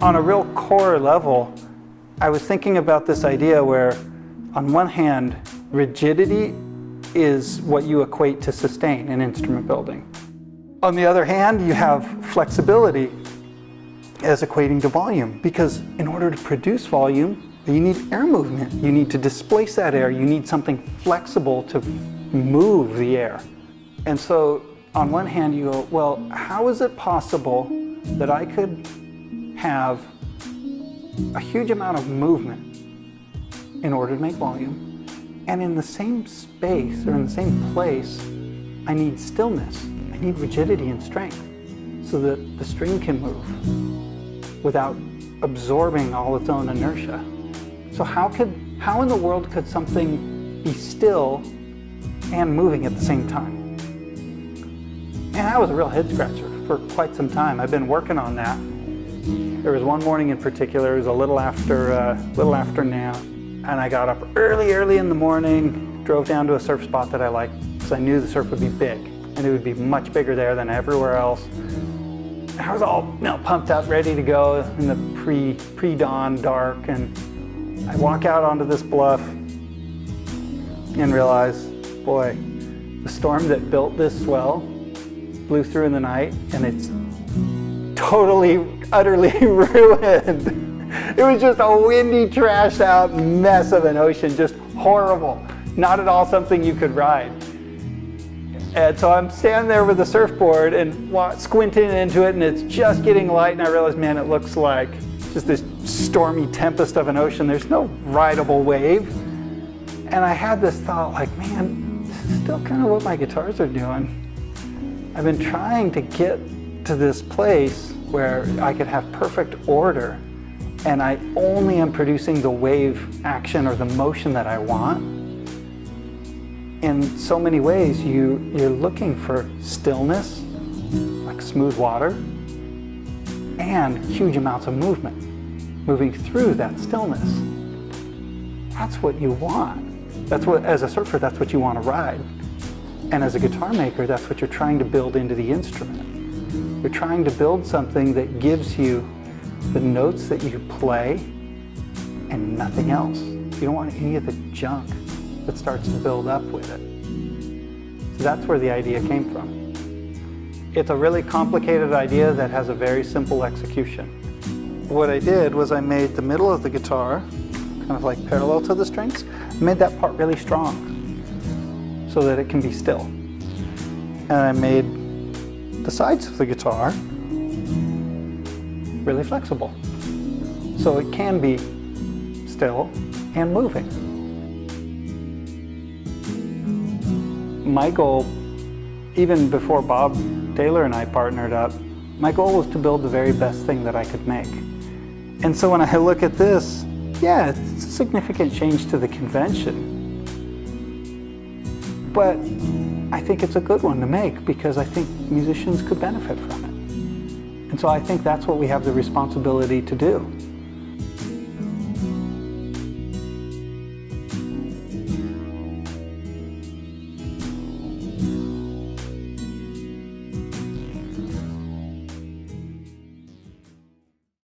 on a real core level, I was thinking about this idea where, on one hand, rigidity is what you equate to sustain in instrument building. On the other hand, you have flexibility as equating to volume, because in order to produce volume, you need air movement. You need to displace that air. You need something flexible to move the air. And so, on one hand, you go, well, how is it possible that I could have a huge amount of movement in order to make volume, and in the same space or in the same place, I need stillness. I need rigidity and strength so that the string can move without absorbing all its own inertia. So how in the world could something be still and moving at the same time? And that was a real head scratcher for quite some time. I've been working on that. There was one morning in particular, it was a little after now, and I got up early in the morning, drove down to a surf spot that I liked, because I knew the surf would be big, and it would be much bigger there than everywhere else. And I was all pumped up, ready to go in the pre-dawn dark, and I walk out onto this bluff and realize, boy, the storm that built this swell blew through in the night, and it's totally, utterly ruined. It was just a windy, trashed out mess of an ocean, just horrible. Not at all something you could ride. And so I'm standing there with the surfboard and squinting into it, and it's just getting light, and I realize, man, it looks like just this stormy tempest of an ocean. There's no rideable wave. And I had this thought, like, man, this is still kind of what my guitars are doing. I've been trying to get to this place where I could have perfect order, and I only am producing the wave action or the motion that I want. In so many ways, you're looking for stillness, like smooth water, and huge amounts of movement, moving through that stillness. That's what you want. That's what, as a surfer, that's what you want to ride. And as a guitar maker, that's what you're trying to build into the instrument. You're trying to build something that gives you the notes that you play and nothing else. You don't want any of the junk that starts to build up with it. So that's where the idea came from. It's a really complicated idea that has a very simple execution. What I did was I made the middle of the guitar kind of like parallel to the strings. I made that part really strong so that it can be still. And I made the sides of the guitar really flexible, so it can be still and moving. My goal, even before Bob Taylor and I partnered up, my goal was to build the very best thing that I could make. And so when I look at this, yeah, it's a significant change to the convention. But I think it's a good one to make because I think musicians could benefit from it. And so I think that's what we have the responsibility to do.